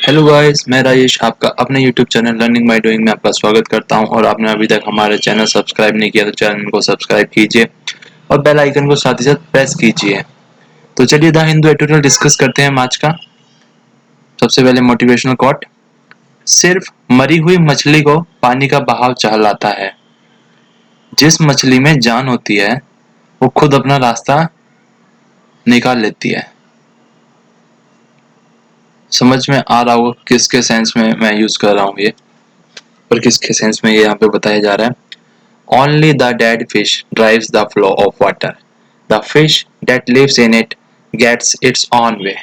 Hello guys, मैं राजेश आपका अपने YouTube channel learning by doing में आपका स्वागत करता हूं। और आपने अभी तक हमारे चैनल सब्सक्राइब नहीं किया तो चैनल को सब्सक्राइब कीजिए और बेल आइकन को साथ ही साथ प्रेस कीजिए। तो चलिए द हिंदू एडिटोरियल डिस्कस करते हैं आज का। सबसे पहले मोटिवेशनल कोट। सिर्फ मरी हुई मछली को पानी का बहाव चहलाता है। जिस मछली में जान होती है वो खुद अपना रास्ता निकाल लेती है। समझ में आ रहा होगा किसके सेंस में मैं यूज कर रहा हूँ ये, और किसके सेंस में ये यहाँ पे बताया जा रहा है। Only the dead fish drives the flow of water. The fish that lives in it gets its own way.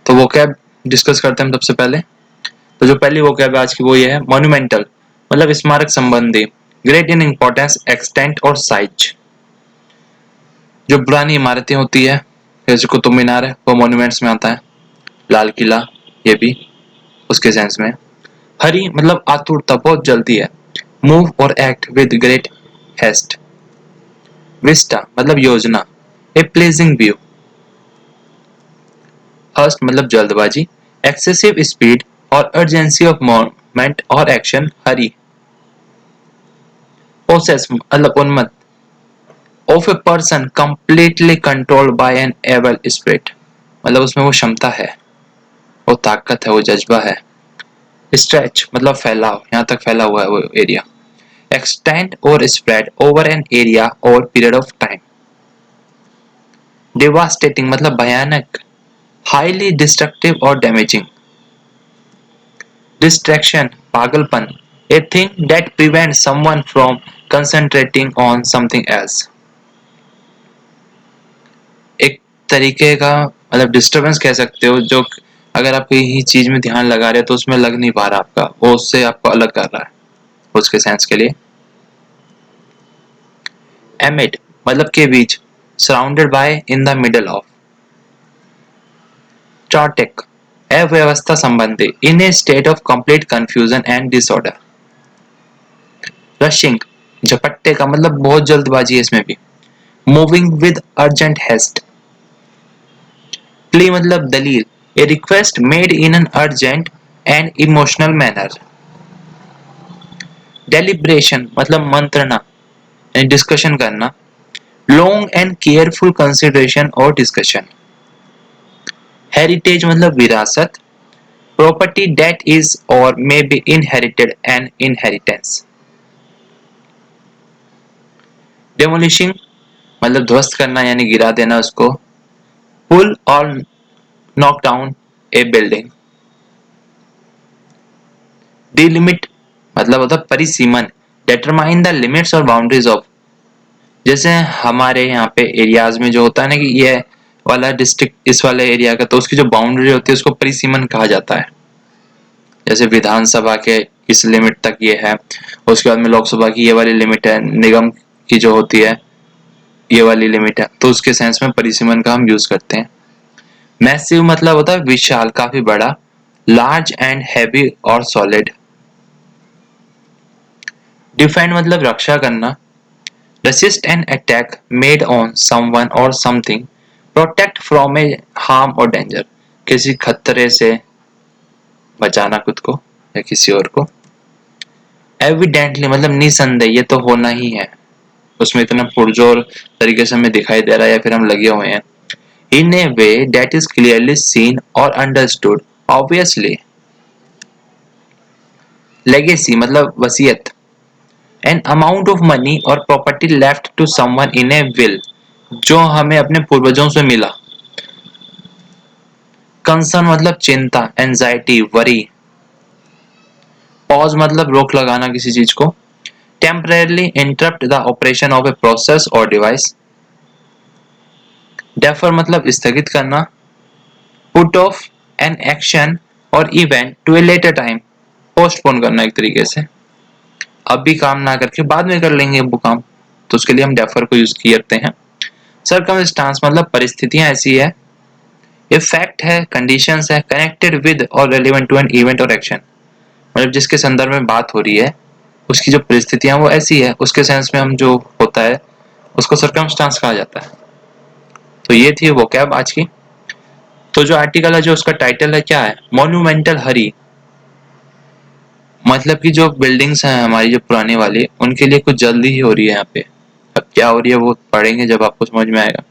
तो वोकैब डिस्कस करते हैं हम सबसे पहले। तो जो पहली वोकैब आज की वो ये है मॉन्यूमेंटल, मतलब स्मारक संबंधी। ग्रेट इन इंपॉर्टेंस, एक्सटेंट और साइज। जो पुरानी इमारतें होती है जैसे कुतुब मीनार है वो मॉन्यूमेंट्स में आता है। लाल किला ये भी उसके सेंस में। हरी मतलब आतुरता, बहुत जल्दी है। Move or act with great haste. Vista मतलब योजना, ए प्लेजिंग व्यू। हर्स्ट मतलब जल्दबाजी, excessive speed or urgency of movement or action, hurry. Possessed मतलब उन्मत्त, of a person completely controlled by an evil spirit, मतलब उसमें वो क्षमता है, वो ताकत है, वो जज्बा है। स्ट्रेच मतलब फैलाव, यहाँ तक फैला हुआ है वो एरिया। एक्सटेंड और स्प्रेड ओवर एन एरिया और पीरियड ऑफ टाइम। डिवास्टेटिंग मतलब भयानक, हाईली डिस्ट्रक्टिव और डैमेजिंग। डिस्ट्रैक्शन पागलपन, a thing that prevents someone from concentrating on something else। एक तरीके का मतलब डिस्टरबेंस कह सकते हो, जो अगर आप कहीं चीज में ध्यान लगा रहे हो तो उसमें लग नहीं पा रहा आपका, वो उससे आपको अलग कर रहा है उसके सेंस के लिए। एमिड मतलब के बीच, surrounded by, in the middle of. Chaotic अव्यवस्था संबंधी, in a state of complete confusion and disorder. Rushing झपट्टे का मतलब बहुत जल्दबाजी है इसमें भी। Moving with urgent haste. Plea मतलब दलील, a request made in an urgent and emotional manner. Deliberation मतलब मंत्रणा, डिस्कशन करना। Long and careful consideration or discussion. Heritage मतलब विरासत, property that is or may be inherited and inheritance. डेमोलिशिंग मतलब ध्वस्त करना यानी गिरा देना उसको। पुल और नॉक डाउन ए बिल्डिंग। डिलिमिट मतलब होता है परिसीमन, डिटरमाइन द लिमिट्स और बाउंड्रीज ऑफ। जैसे हमारे यहाँ पे एरियाज में जो होता है ना कि ये वाला डिस्ट्रिक्ट इस वाले एरिया का, तो उसकी जो बाउंड्री होती है उसको परिसीमन कहा जाता है। जैसे विधानसभा के इस लिमिट तक ये है, उसके बाद में लोकसभा की ये वाली लिमिट है, निगम की जो होती है ये वाली लिमिट है, तो उसके सेंस में परिसीमन का हम यूज करते हैं। मैसिव मतलब होता है विशाल, काफी बड़ा। Large and heavy or solid. Defend मतलब रक्षा करना। Resist an attack made on someone or something, protect from a harm or danger, किसी खतरे से बचाना खुद को या किसी और को। एविडेंटली मतलब निसंदेह, ये तो होना ही है, उसमें इतना पुरजोर तरीके से हमें दिखाई दे रहा है या फिर हम लगे हुए हैं। In a way that is clearly seen or understood obviously. Legacy मतलब वसीयत, an amount of money or property left to someone in a will, जो हमें अपने पूर्वजों से मिला। कंसर्न मतलब चिंता, एंजाइटी, वरी। पॉज मतलब रोक लगाना किसी चीज को। Temporarily interrupt the operation of a process or device. Defer मतलब स्थगित करना। Put off an action or event to a later time, postpone करना एक तरीके से, अभी काम ना करके बाद में कर लेंगे वो काम, तो उसके लिए हम डेफर को यूज करते हैं। सर्कमस्टांस मतलब परिस्थितियां ऐसी है। ये फैक्ट है, कंडीशंस है, कनेक्टेड विद और रेलेवेंट टू एन इवेंट और एक्शन, मतलब जिसके संदर्भ में बात हो रही है उसकी जो परिस्थितियां वो ऐसी है, उसके सेंस में हम जो होता है उसको सर्कमस्टांस कहा जाता है। तो ये थी वोकैब आज की। तो जो आर्टिकल है, जो उसका टाइटल है क्या है, मॉन्यूमेंटल हरी, मतलब कि जो बिल्डिंग्स हैं हमारी जो पुरानी वाली, उनके लिए कुछ जल्दी ही हो रही है यहाँ पे। अब क्या हो रही है वो पढ़ेंगे जब आपको समझ में आएगा।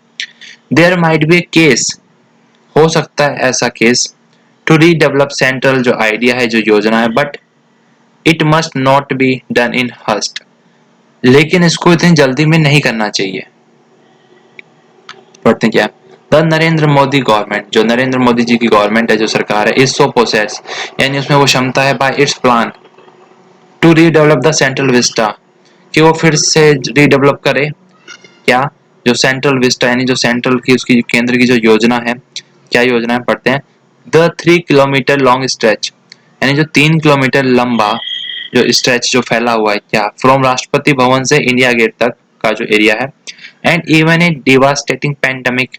There might be a case, हो सकता है ऐसा केस, टू रीडेवलप सेंट्रल, जो आइडिया है जो योजना है, but it must not be done in haste, लेकिन इसको इतनी जल्दी में नहीं करना चाहिए। पढ़ते हैं क्या, द नरेंद्र मोदी गवर्नमेंट, जो नरेंद्र मोदी जी की गवर्नमेंट है, जो सरकार है, इज सो पोसेस, यानी उसमें वो क्षमता है, by its plan to redevelop the central vista, कि वो फिर से रीडेवलप करे क्या, जो सेंट्रल विस्टा, यानी जो सेंट्रल की उसकी केंद्र की जो योजना है, क्या योजना है पढ़ते हैं, द 3 किलोमीटर लॉन्ग स्ट्रेच, यानी जो 3 किलोमीटर लंबा जो स्ट्रेच जो फैला हुआ है क्या, फ्रॉम राष्ट्रपति भवन से इंडिया गेट तक का जो एरिया है, and even a devastating pandemic,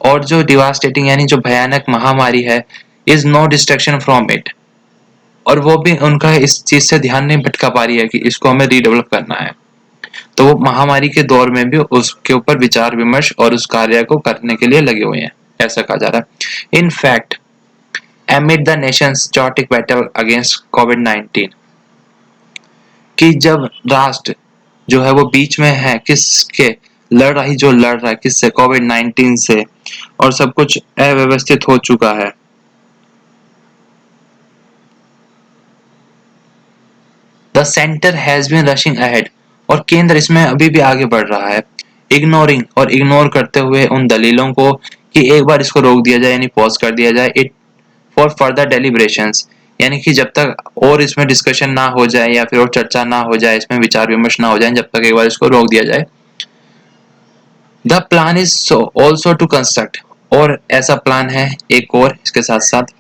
और जो डिवास्टेटिंग यानी जो भयानक महामारी है, is no distraction from it, और वो भी उनका इस चीज से ध्यान नहीं भटका पा रही है कि इसको हमें रीडेवलप करना है। तो वो महामारी के दौर में भी उसके ऊपर विचार विमर्श और उस कार्य को करने के लिए लगे हुए हैं, ऐसा कहा जा रहा है। In fact amid the nation's chaotic battle against COVID-19, कि जब राष्ट्र जो है वो बीच में है किसके, लड़ाई जो लड़ रहा है किससे, कोविड-19 से, और सब कुछ अव्यवस्थित हो चुका है। The centre has been rushing ahead, और केंद्र इसमें अभी भी आगे बढ़ रहा है, इग्नोरिंग, और इग्नोर करते हुए उन दलीलों को कि एक बार इसको रोक दिया जाए, यानी पॉज कर दिया जाए, इट फॉर फर्दर डेलिब्रेशंस, यानी कि जब तक और इसमें डिस्कशन ना हो जाए या फिर और चर्चा ना हो जाए, इसमें विचार विमर्श ना हो जाए, जब तक एक बार इसको रोक दिया जाए। The plan is also to construct, और ऐसा प्लान है एक और इसके साथ साथ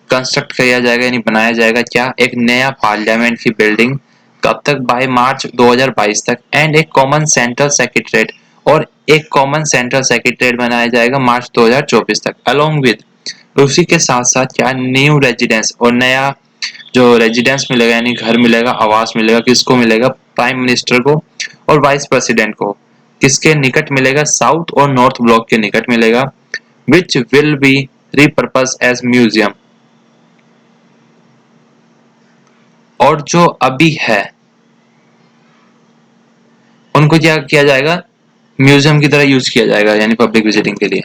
कंस्ट्रक्ट किया जाएगा, यानी बनाया जाएगा क्या, एक नया पार्लियामेंट की बिल्डिंग, कब तक, बाय मार्च 2022 तक, एंड एक कॉमन सेंट्रल सेक्रेटरीट, और एक कॉमन सेंट्रल सेक्रेटरीट बनाया जाएगा मार्च 2024 तक, अलोंग विद, उसी के साथ साथ क्या, न्यू रेजिडेंस, और नया जो रेजिडेंस मिलेगा, यानी घर मिलेगा, आवास मिलेगा, किसको मिलेगा, प्राइम मिनिस्टर को और वाइस प्रेसिडेंट को, किसके निकट मिलेगा, साउथ और नॉर्थ ब्लॉक के निकट मिलेगा, which will be repurpose as museum, और जो अभी है उनको क्या किया जाएगा, म्यूजियम की तरह यूज किया जाएगा, यानी पब्लिक विजिटिंग के लिए।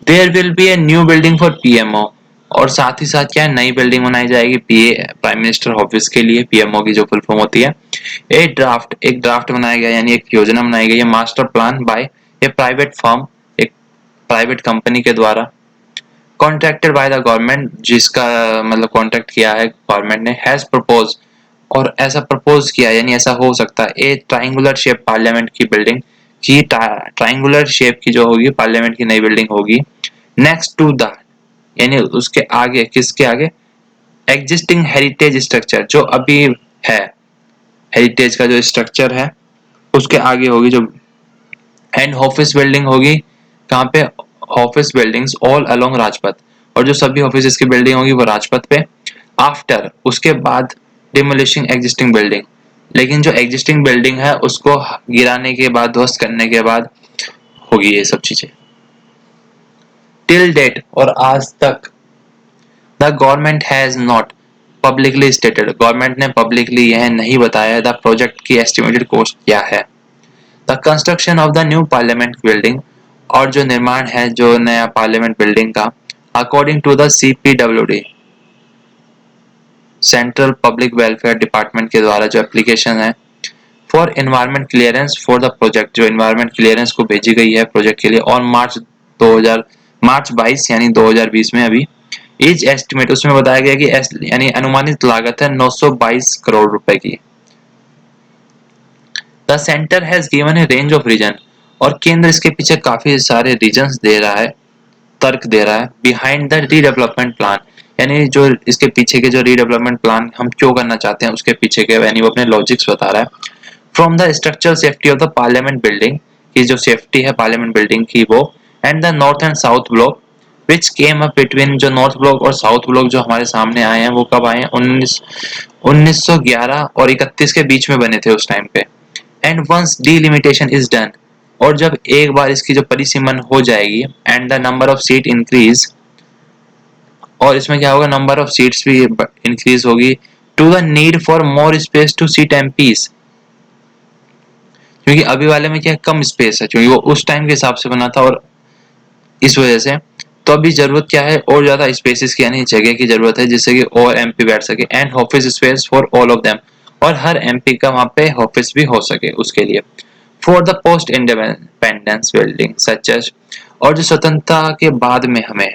There will be a new building for PMO, और साथ ही साथ क्या है, नई बिल्डिंग बनाई जाएगी पीए प्राइम मिनिस्टर ऑफिस के लिए, पीएमओ की जो फुल फॉर्म होती है। एक ड्राफ्ट बनाया गया, यानी एक योजना बनाई गई है, मास्टर प्लान बाय ए प्राइवेट फर्म, एक प्राइवेट कंपनी के द्वारा, कॉन्ट्रैक्टेड बाय द गवर्नमेंट, जिसका मतलब कॉन्ट्रैक्ट किया है गवर्नमेंट ने, हैज प्रपोज, और ऐसा प्रपोज किया, यानी ऐसा हो सकता है, ए ट्राइंगुलर शेप पार्लियामेंट की बिल्डिंग, की ट्राइंगुलर शेप की जो होगी पार्लियामेंट की नई बिल्डिंग होगी, नेक्स्ट टू द, यानी उसके आगे, किसके आगे, एग्जिस्टिंग हेरिटेज स्ट्रक्चर, जो अभी है हेरिटेज का जो स्ट्रक्चर है उसके आगे होगी जो, एंड ऑफिस बिल्डिंग होगी कहाँ पे, office buildings all along Rajpath, और जो सभी ऑफिस की बिल्डिंग होगी वो राजपथ पे, आफ्टर, उसके बाद, डिमोलिशिंग एग्जिस्टिंग बिल्डिंग, लेकिन जो एग्जिस्टिंग बिल्डिंग है उसको गिराने के बाद, ध्वस्त करने के बाद होगी ये सब चीजें। टिल डेट, और आज तक, the government has not publicly stated, government ने पब्लिकली यह नहीं बताया द प्रोजेक्ट की एस्टिमेटेड कॉस्ट क्या है, the construction of the new parliament building, और जो निर्माण है जो नया पार्लियामेंट बिल्डिंग का, according to the CPWD, central public welfare department के द्वारा जो एप्लीकेशन है for environment clearance for the project, जो एनवायरमेंट क्लियरेंस को भेजी गई है प्रोजेक्ट के लिए, और मार्च 22 यानी 2020 में अभी, इज एस्टिमेट, उसमें बताया गया कि यानी अनुमानित लागत है 922 करोड़ रुपए की। The centre has given a range of reason, और केंद्र इसके पीछे काफी सारे रीजंस दे रहा है, तर्क दे रहा है, बिहाइंड द रीडेवलपमेंट प्लान, यानी जो इसके पीछे के जो रीडेवलपमेंट प्लान हम क्यों करना चाहते हैं उसके पीछे के, यानी वो अपने लॉजिक्स बता रहा है। From the structural safety of the parliament building, की जो सेफ्टी है पार्लियामेंट बिल्डिंग की वो, and the north and south block which came up between, जो नॉर्थ ब्लॉक और साउथ ब्लॉक जो हमारे सामने आए हैं वो कब आए हैं, 1911 और 31 के बीच में बने थे उस टाइम पे, and once delimitation is done, और जब एक बार इसकी जो परिसीमन हो जाएगी, and the number of seat increase, और इसमें क्या होगा, नंबर ऑफ सीट्स भी इंक्रीज होगी, to the need for more space to seat MPs, क्योंकि अभी वाले में क्या कम स्पेस है, क्योंकि वो उस टाइम के हिसाब से बना था, और इस वजह से तो अभी जरूरत क्या है, और ज्यादा स्पेसेस की यानी जगह की जरूरत है, जिससे कि और एमपी बैठ सके, and office space for all of them, और हर एमपी का वहां पे ऑफिस भी हो सके उसके लिए, for the post independence building such as, और जो स्वतंत्रता के बाद में हमें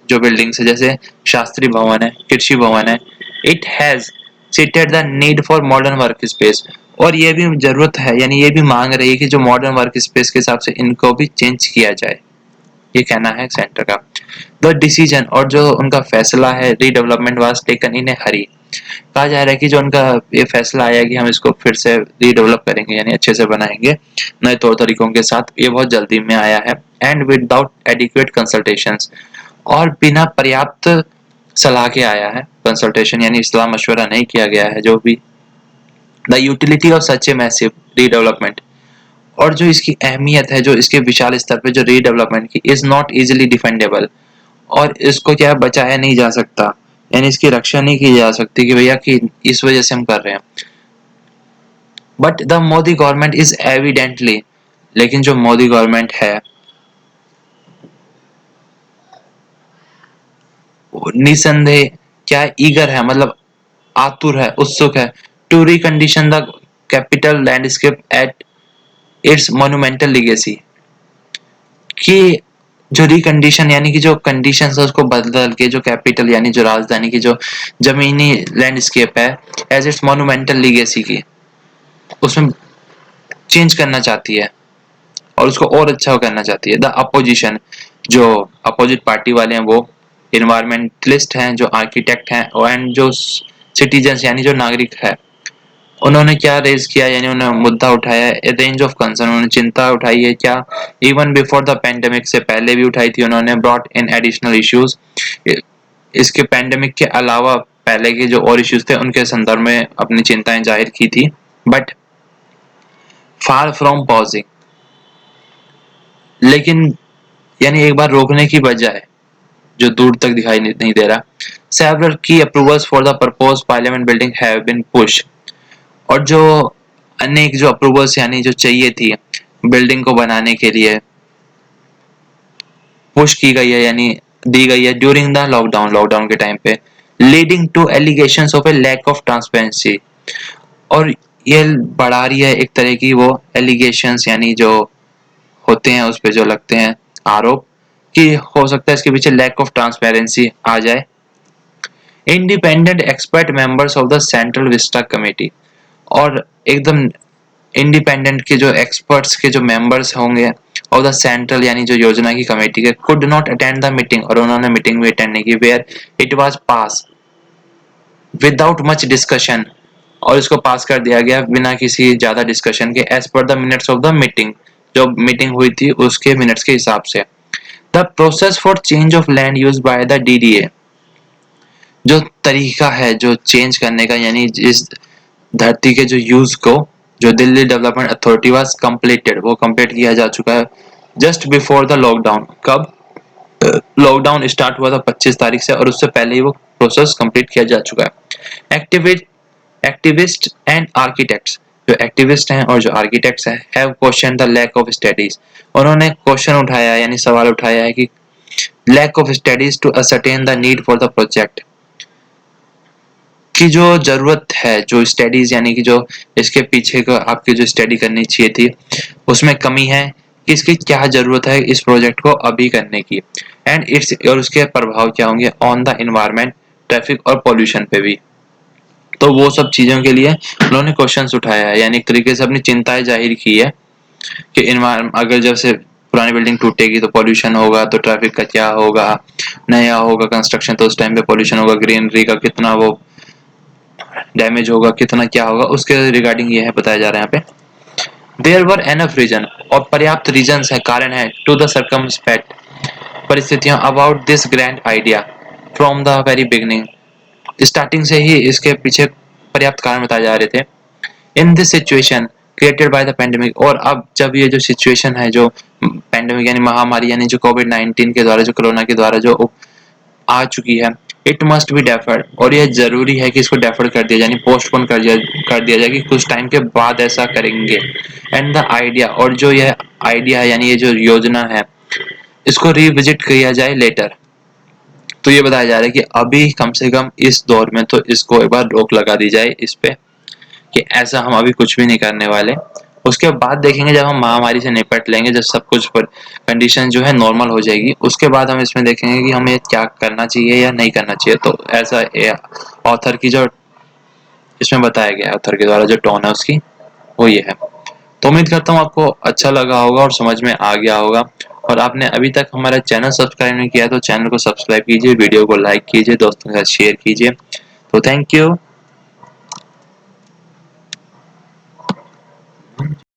जो बिल्डिंग्स है, जैसे शास्त्री भवन है, कृषि भवन है, it has seated the need for modern work space, और ये भी जरूरत है, यानी ये भी मांग रही है कि जो मॉडर्न वर्क स्पेस के हिसाब से इनको भी चेंज किया जाए, ये कहना है सेंटर का। द डिसीजन, और जो उनका फैसला है, रीडेवलपमेंट वाज टेकन इन ए हरी, कहा जा रहा है कि जो उनका ये फैसला आया कि हम इसको फिर से रीडेवलप करेंगे, यानी अच्छे से बनाएंगे नए तौर तरीकों के साथ, ये बहुत जल्दी में आया है, एंड विदाउट एडिक्वेट कंसल्टेशंस, और बिना पर्याप्त सलाह के आया है, कंसल्टेशन यानी सलाह मशवरा नहीं किया गया है जो भी। The utility of such a massive redevelopment, और जो इसकी अहमियत है, जो इसके विशाल स्तर पे जो रीडेवलपमेंट की, इज नॉट इजीली डिफेंडेबल, और इसको क्या बचाया नहीं जा सकता, यानी इसकी रक्षा नहीं की जा सकती कि भैया कि इस वजह से हम कर रहे हैं। But the Modi government is evidently, लेकिन जो मोदी गवर्नमेंट है निसंदेह क्या ईगर है, मतलब आतुर है, उत्सुक है, to recondition the capital landscape at its monumental legacy, कि जो रिकंडीशन यानी कि जो कंडीशंस है उसको बदल के जो कैपिटल यानी जो राजधानी की जो जमीनी लैंडस्केप है एज इट्स मोन्यूमेंटल लीगेसी की, उसमें चेंज करना चाहती है और उसको और अच्छा करना चाहती है। द अपोजिशन, जो अपोजिट पार्टी वाले हैं वो इन्वायरमेंटलिस्ट हैं, जो आर्किटेक्ट हैं, एंड जो सिटीजन्स यानी जो नागरिक है, उन्होंने क्या रेज किया, यानी उन्होंने मुद्दा उठाया है, रेंज ऑफ कंसर्न, उन्होंने चिंता उठाई है, क्या इवन बिफोर द पेंडेमिक, से पहले भी उठाई थी उन्होंने, ब्रॉट इन एडिशनल इश्यूज, इसके पेंडेमिक के अलावा पहले के जो और इश्यूज थे उनके संदर्भ में अपनी चिंताएं जाहिर की थी, बट फार फ्रॉम पॉजिंग, लेकिन यानी एक बार रोकने की बजाय जो दूर तक दिखाई नहीं दे रहा, several key approvals for the propose parliament building have been push, और जो अनेक जो अप्रूवल्स यानी जो चाहिए थी बिल्डिंग को बनाने के लिए पुश की गई है, यानी दी गई है ड्यूरिंग द लॉकडाउन के टाइम पे, leading to allegations of a lack of transparency, और ये बढ़ा रही है एक तरह की वो एलिगेशंस यानी जो होते हैं उस पे जो लगते हैं आरोप, कि हो सकता है इसके पीछे लैक ऑफ ट्रांसपेरेंसी आ जाए। Independent expert members of the central Vista committee, और एकदम इंडिपेंडेंट के जो एक्सपर्ट्स के जो मेंबर्स होंगे ऑफ द सेंट्रल यानी जो योजना की कमेटी के, could not attend the meeting, और उन्होंने मीटिंग भी अटेंड नहीं की, where it was pass without much discussion, और इसको पास कर दिया गया बिना किसी ज्यादा डिस्कशन के, as per the minutes of the meeting, जो मीटिंग हुई थी उसके मिनट्स के हिसाब से। The process for change of land use by the DDA, जो तरीका है जो चेंज करने का, यानी इस धरती के जो यूज को, जो Delhi development authority was completed, वो कंप्लीट किया जा चुका है जस्ट बिफोर द लॉकडाउन। कब लॉकडाउन स्टार्ट हुआ था 25 तारीख से, और उससे पहले ही वो प्रोसेस कंप्लीट किया जा चुका है। एक्टिविस्ट एंड आर्किटेक्ट्स, जो एक्टिविस्ट हैं और जो आर्किटेक्ट्स हैं, have question the lack of studies, उन्होंने क्वेश्चन उठाया यानी सवाल उठाया है कि lack of studies to ascertain the need for the project, की जो जरूरत है, जो स्टडीज यानी कि जो इसके पीछे का आपकी जो स्टडी करनी चाहिए थी उसमें कमी है, कि इसकी क्या जरूरत है इस प्रोजेक्ट को अभी करने की, एंड इट्स, और उसके प्रभाव क्या होंगे ऑन द एनवायरनमेंट, ट्रैफिक और पोल्यूशन पे भी। तो वो सब चीजों के लिए उन्होंने क्वेश्चंस उठाया है, यानी एक तरीके से अपनी चिंताएं जाहिर की है कि एनवायरनमेंट, अगर जब से पुरानी बिल्डिंग टूटेगी तो पोल्यूशन होगा, तो ट्रैफिक का क्या होगा, नया होगा कंस्ट्रक्शन तो उस टाइम पे पोल्यूशन होगा, ग्रीनरी का कितना वो डैमेज होगा, कितना क्या होगा, उसके रिगार्डिंग ये है बताया जा रहा है यहाँ पे। देयर वर एनफ रीजन, और पर्याप्त रीजंस है, कारण है, टू द सर्कमस्पेक्ट, परिस्थितियां, about this grand idea from the very beginning, starting से ही इसके पीछे पर्याप्त कारण बताए जा रहे थे। In this situation created by the pandemic. और अब जब ये जो सिचुएशन है, जो पेंडेमिक यानी महामारी यानी जो कोविड-19 के द्वारा, जो कोरोना के द्वारा जो आ चुकी है, इट मस्ट बी डेफर्ड, और ये जरूरी है कि इसको डेफर कर दिया जाए, पोस्टपोन कर दिया जाए कि कुछ टाइम के बाद ऐसा करेंगे। एंड द आइडिया, और जो यह आइडिया है यानी ये जो योजना है, इसको रिविजिट किया जाए लेटर। तो ये बताया जा रहा है कि अभी कम से कम इस दौर में तो इसको एक बार रोक लगा दी जाए इस पे, कि ऐसा हम अभी कुछ भी नहीं करने वाले। उसके बाद देखेंगे जब हम महामारी से निपट लेंगे, जब सब कुछ पर कंडीशन जो है नॉर्मल हो जाएगी, उसके बाद हम इसमें देखेंगे कि हमें क्या करना चाहिए या नहीं करना चाहिए। तो ऐसा ऑथर की जो इसमें बताया गया है, ऑथर के द्वारा जो टोन है उसकी, वो ये है। तो उम्मीद करता हूँ आपको अच्छा लगा होगा और समझ में आ गया होगा। और आपने अभी तक हमारा चैनल सब्सक्राइब नहीं किया तो चैनल को सब्सक्राइब कीजिए, वीडियो को लाइक कीजिए, दोस्तों के साथ शेयर कीजिए। तो थैंक यू।